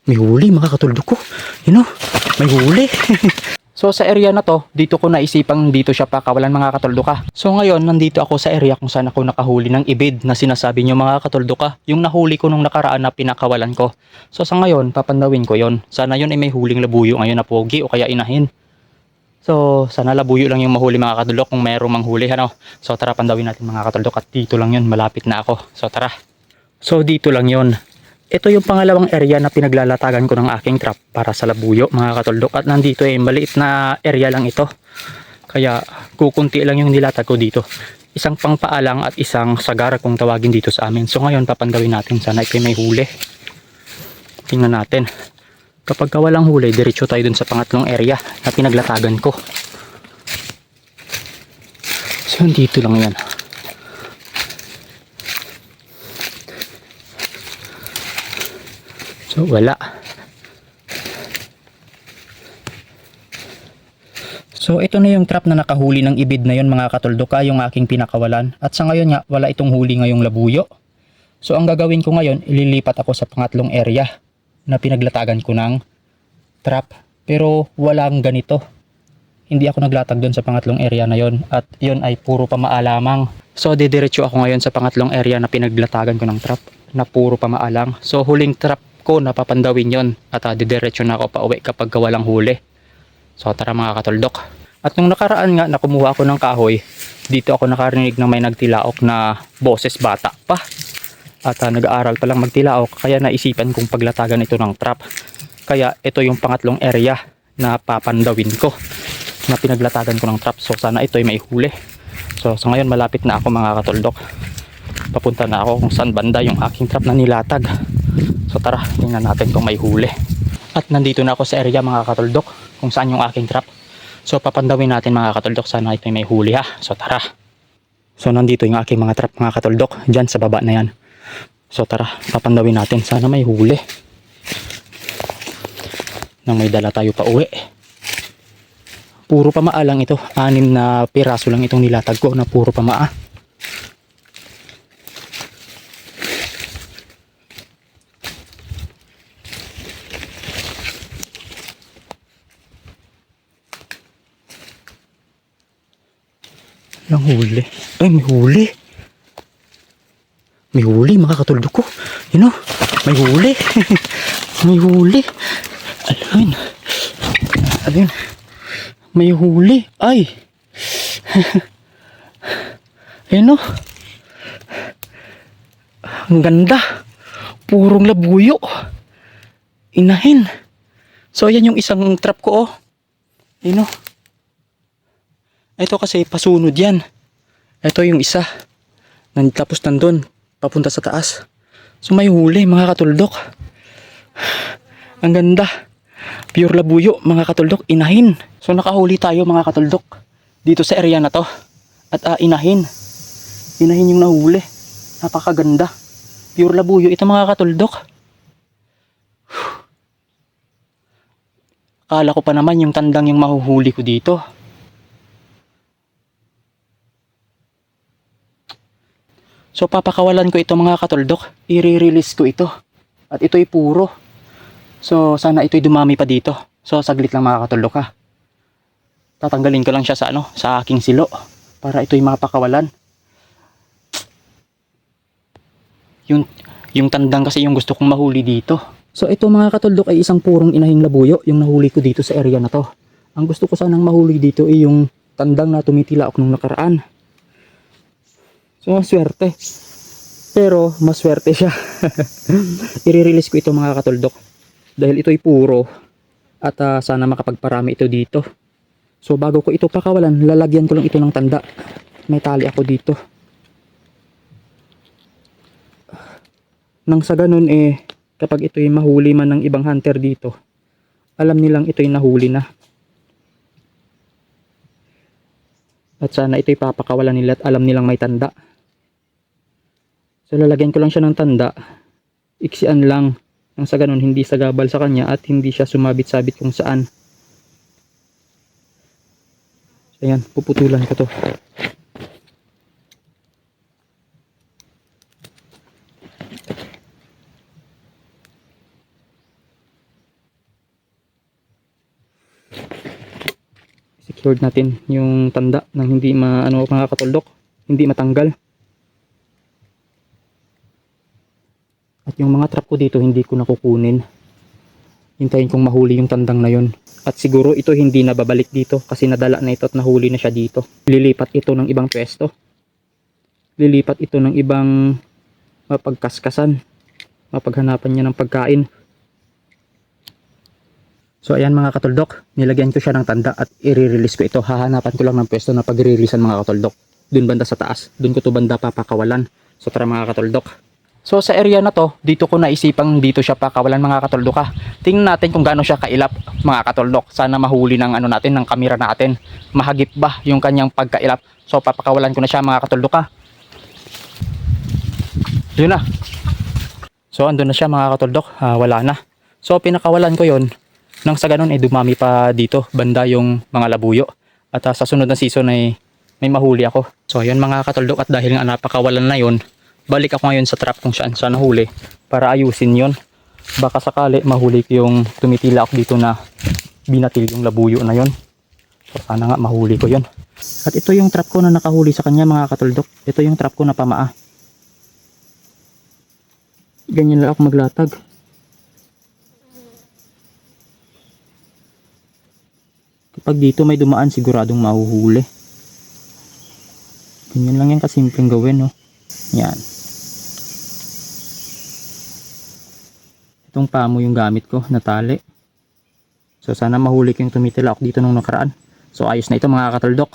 May huli mga katuldo ko. You know, may huli. So sa area na to, dito ko naisipang dito siya pakawalan mga katuldo ka. So ngayon, nandito ako sa area kung saan ako nakahuli ng ibid na sinasabi nyo mga katuldo ka. Yung nahuli ko nung nakaraan na pinakawalan ko. So sa ngayon, papandawin ko yon. Sana yun ay may huling labuyo ngayon na pogi o kaya inahin. So sana labuyo lang yung mahuli mga katuldo kung mayroong manghuli. Ano? So tara pandawin natin mga katuldo at dito lang yun, malapit na ako. So tara. So dito lang yun. Ito yung pangalawang area na pinaglalatagan ko ng aking trap para sa labuyo mga katuldok. At nandito maliit na area lang ito. Kaya kukunti lang yung nilatag ko dito. Isang pangpaalang at isang sagar kung tawagin dito sa amin. So ngayon papandawin natin, sana ito may huli. Tingnan natin. Kapag walang huli, diretso tayo dun sa pangatlong area na pinaglatagan ko. So dito lang yan. So wala. So ito na yung trap na nakahuli ng ibid na yun mga katuldoka, yung aking pinakawalan. At sa ngayon nga, wala itong huli ngayong labuyo. So ang gagawin ko ngayon, ililipat ako sa pangatlong area na pinaglatagan ko ng trap. Pero walang ganito. Hindi ako naglatag doon sa pangatlong area na yon. At yun ay puro pamaalamang. So didiretso ako ngayon sa pangatlong area na pinaglatagan ko ng trap na puro pamaalang. So huling trap ko napapandawin yon at didiretso na ako pa uwi kapag walang huli. So tara mga katuldok. At nung nakaraan nga na kumuha ako ng kahoy, dito ako nakarinig na may nagtilaok na boses bata pa. At nag-aaral pa lang magtilaok, kaya naisipan kong paglatagan ito ng trap. Kaya ito yung pangatlong area na papandawin ko na pinaglatagan ko ng trap. So sana ito ay may huli. So sa ngayon malapit na ako mga katuldok. Papunta na ako kung saan banda yung aking trap na nilatag. So tara, tingnan natin kung may huli. At nandito na ako sa area mga katuldok kung saan yung aking trap. So papandawin natin mga katuldok, sana ito may huli ha. So tara. So nandito yung aking mga trap mga katuldok, dyan sa baba na yan. So tara, papandawin natin, sana may huli. Nang may dala tayo pa uwi. Puro pamaa lang ito, 6 na piraso lang itong nilatag ko na puro pamaa. Lang huli. Ay, may huli. May huli, mga katuldok ko. You know, may huli. May huli. Alin. Alin. May huli. Ay. Ayun no. Ang ganda. Purong labuyo. Inahin. So, ayan yung isang trap ko oh. Ayun no. Ito kasi pasunod yan. Ito yung isa. Tapos nandun. Papunta sa taas. So may huli mga katuldok. Ang ganda. Pure labuyo mga katuldok. Inahin. So nakahuli tayo mga katuldok. Dito sa area na to. At inahin. Inahin yung nahuli. Napakaganda. Pure labuyo ito mga katuldok. Akala ko pa naman yung tandang yung mahuhuli ko dito. So papakawalan ko ito mga katuldok, i-release ko ito. At ito'y puro. So sana ito'y dumami pa dito. So saglit lang mga katuldok ha. Tatanggalin ko lang siya sa sa aking silo para ito'y mapakawalan. Yung tandang kasi yung gusto kong mahuli dito. So ito mga katuldok ay isang purong inahing labuyo yung nahuli ko dito sa area na to. Ang gusto ko sanang mahuli dito ay yung tandang na tumitilaok nung nakaraan. So, swerte. Pero, maswerte siya. I-release ko ito mga katuldok. Dahil ito'y puro. At sana makapagparami ito dito. So, bago ko ito pakawalan, lalagyan ko lang ito ng tanda. May tali ako dito. Nang sa ganun kapag ito'y mahuli man ng ibang hunter dito, alam nilang ito'y nahuli na. At sana ito'y papakawalan nila at alam nilang may tanda. So lalagyan ko lang siya ng tanda. Iksian lang. Nang sa ganun hindi sagabal sa kanya at hindi siya sumabit-sabit kung saan. So ayan, puputulan ko to. Sword natin yung tanda ng hindi mga katuldok, hindi matanggal. At yung mga trap ko dito hindi ko nakukunin. Hintayin kong mahuli yung tandang na yon. At siguro ito hindi na babalik dito kasi nadala na ito at nahuli na siya dito. Lilipat ito ng ibang pwesto. Lilipat ito ng ibang mapagkaskasan. Mapaghanapan niya ng pagkain. So ayan mga katuldok, nilagyan ko siya ng tanda at i-release ko ito. Hahanapan ko lang ng pwesto na pag-releasean mga katuldok. Doon banda sa taas, doon ko to banda papakawalan. So tara mga katuldok. So sa area na to, dito ko naisipang dito siya pakawalan mga katuldok ha. Tingnan natin kung gaano siya kailap mga katuldok. Sana mahuli ng natin, ng kamera natin. Mahagip ba yung kanyang pagkailap. So papakawalan ko na siya mga katuldok ha. Yun na. So andun na siya mga katuldok, wala na. So pinakawalan ko yon. Nang sa ganun ay dumami pa dito banda yung mga labuyo. At sa sunod na season ay may mahuli ako. So yun mga katuldok, at dahil nga napakawalan na yun, balik ako ngayon sa trap kung saan sa nahuli para ayusin yon. Baka sakali mahuli ko yung tumitila ako dito na binatil yung labuyo na yon. So sana nga mahuli ko yon. At ito yung trap ko na nakahuli sa kanya mga katuldok. Ito yung trap ko na pamaa. Ganyan lang ako maglatag. Kapag dito may dumaan, siguradong mahuhuli. Ganyan lang yan kasimpleng gawin, no? Yan. Itong pamo yung gamit ko na tali. So sana mahuli ko yung tumitila ako dito nung nakaraan. So ayos na ito mga katuldok.